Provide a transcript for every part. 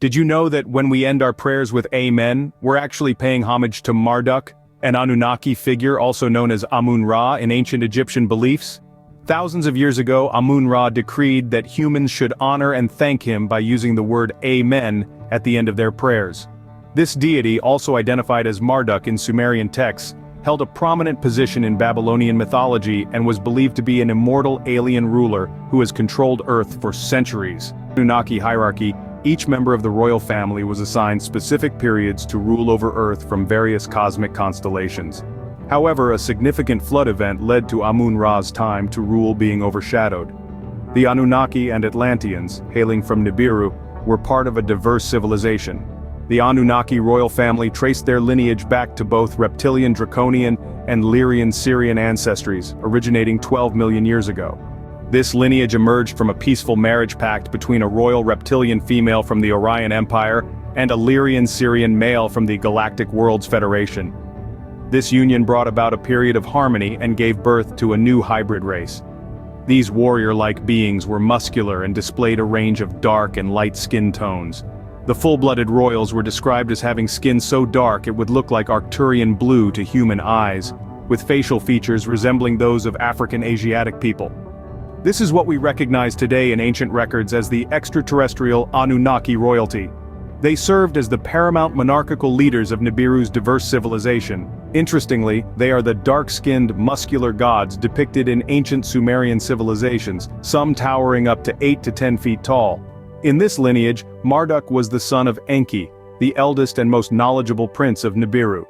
Did you know that when we end our prayers with Amen, we're actually paying homage to Marduk, an Anunnaki figure also known as Amun Ra in ancient Egyptian beliefs? Thousands of years ago, Amun Ra decreed that humans should honor and thank him by using the word Amen at the end of their prayers. This deity, also identified as Marduk in Sumerian texts, held a prominent position in Babylonian mythology and was believed to be an immortal alien ruler who has controlled Earth for centuries. Anunnaki hierarchy, each member of the royal family was assigned specific periods to rule over Earth from various cosmic constellations. However, a significant flood event led to Amun Ra's time to rule being overshadowed. The Anunnaki and Atlanteans, hailing from Nibiru, were part of a diverse civilization. The Anunnaki royal family traced their lineage back to both reptilian Draconian and Lyrian Syrian ancestries, originating 12 million years ago. This lineage emerged from a peaceful marriage pact between a royal reptilian female from the Orion Empire and a Lyrian Syrian male from the Galactic Worlds Federation. This union brought about a period of harmony and gave birth to a new hybrid race. These warrior-like beings were muscular and displayed a range of dark and light skin tones. The full-blooded royals were described as having skin so dark it would look like Arcturian blue to human eyes, with facial features resembling those of African Asiatic people. This is what we recognize today in ancient records as the extraterrestrial Anunnaki royalty. They served as the paramount monarchical leaders of Nibiru's diverse civilization. Interestingly, they are the dark-skinned, muscular gods depicted in ancient Sumerian civilizations, some towering up to 8 to 10 feet tall. In this lineage, Marduk was the son of Enki, the eldest and most knowledgeable prince of Nibiru.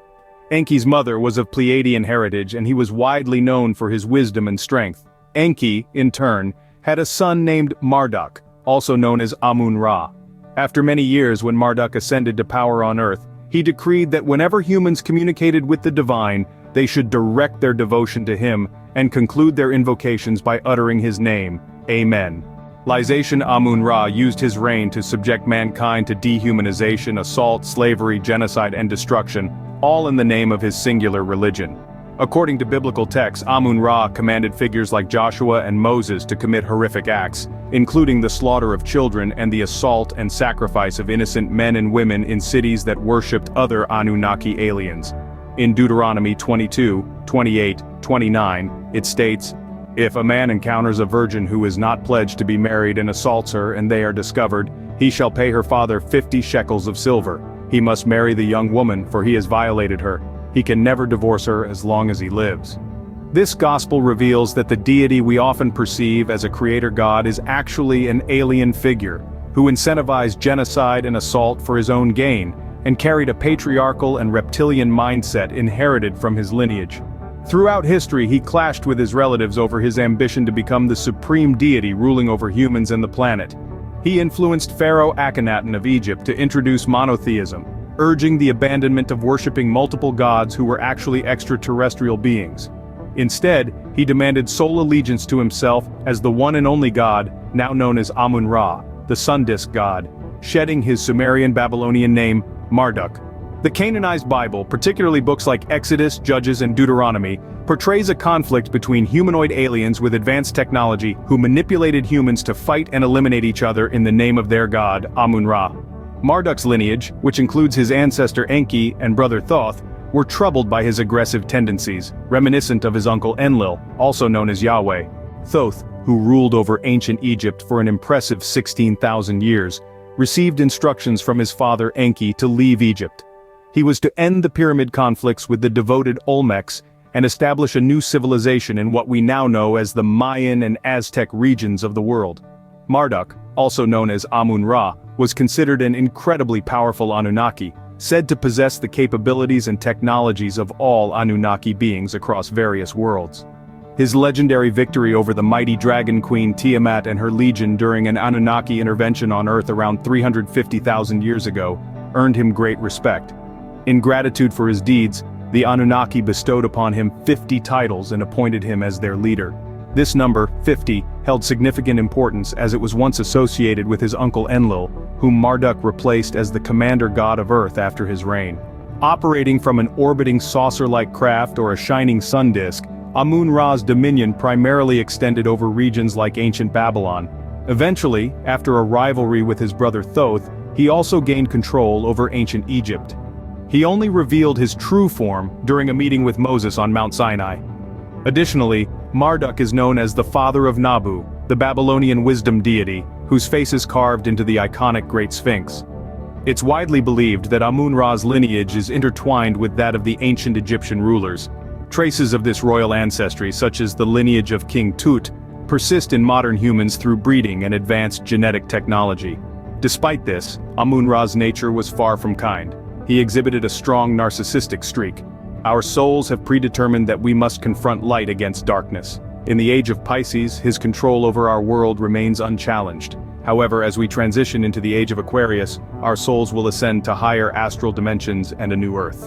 Enki's mother was of Pleiadian heritage and he was widely known for his wisdom and strength. Enki, in turn, had a son named Marduk, also known as Amun Ra. After many years when Marduk ascended to power on Earth, he decreed that whenever humans communicated with the divine, they should direct their devotion to him and conclude their invocations by uttering his name, Amen. Lyzation Amun Ra used his reign to subject mankind to dehumanization, assault, slavery, genocide, and destruction, all in the name of his singular religion. According to biblical texts, Amun Ra commanded figures like Joshua and Moses to commit horrific acts, including the slaughter of children and the assault and sacrifice of innocent men and women in cities that worshipped other Anunnaki aliens. In Deuteronomy 22, 28, 29, it states, "If a man encounters a virgin who is not pledged to be married and assaults her and they are discovered, he shall pay her father 50 shekels of silver. He must marry the young woman, for he has violated her. He can never divorce her as long as he lives." This gospel reveals that the deity we often perceive as a creator god is actually an alien figure, who incentivized genocide and assault for his own gain, and carried a patriarchal and reptilian mindset inherited from his lineage. Throughout history he clashed with his relatives over his ambition to become the supreme deity ruling over humans and the planet. He influenced Pharaoh Akhenaten of Egypt to introduce monotheism, urging the abandonment of worshipping multiple gods who were actually extraterrestrial beings. Instead, he demanded sole allegiance to himself as the one and only god, now known as Amun Ra, the sun disk god, shedding his Sumerian Babylonian name, Marduk. The canonized Bible, particularly books like Exodus, Judges, and Deuteronomy, portrays a conflict between humanoid aliens with advanced technology who manipulated humans to fight and eliminate each other in the name of their god, Amun Ra. Marduk's lineage, which includes his ancestor Enki and brother Thoth, were troubled by his aggressive tendencies, reminiscent of his uncle Enlil, also known as Yahweh. Thoth, who ruled over ancient Egypt for an impressive 16,000 years, received instructions from his father Enki to leave Egypt. He was to end the pyramid conflicts with the devoted Olmecs and establish a new civilization in what we now know as the Mayan and Aztec regions of the world. Marduk, also known as Amun Ra, was considered an incredibly powerful Anunnaki, said to possess the capabilities and technologies of all Anunnaki beings across various worlds. His legendary victory over the mighty dragon queen Tiamat and her legion during an Anunnaki intervention on Earth around 350,000 years ago earned him great respect. In gratitude for his deeds, the Anunnaki bestowed upon him 50 titles and appointed him as their leader. This number, 50, held significant importance as it was once associated with his uncle Enlil, whom Marduk replaced as the commander god of Earth after his reign. Operating from an orbiting saucer-like craft or a shining sun disk, Amun Ra's dominion primarily extended over regions like ancient Babylon. Eventually, after a rivalry with his brother Thoth, He also gained control over ancient Egypt. He only revealed his true form during a meeting with Moses on Mount Sinai. Additionally, Marduk is known as the father of Nabu, the Babylonian wisdom deity, whose face is carved into the iconic Great Sphinx. It's widely believed that Amun Ra's lineage is intertwined with that of the ancient Egyptian rulers. Traces of this royal ancestry, such as the lineage of King Tut, persist in modern humans through breeding and advanced genetic technology. Despite this, Amun Ra's nature was far from kind. He exhibited a strong narcissistic streak. Our souls have predetermined that we must confront light against darkness. In the age of Pisces, his control over our world remains unchallenged. However, as we transition into the age of Aquarius, our souls will ascend to higher astral dimensions and a new earth.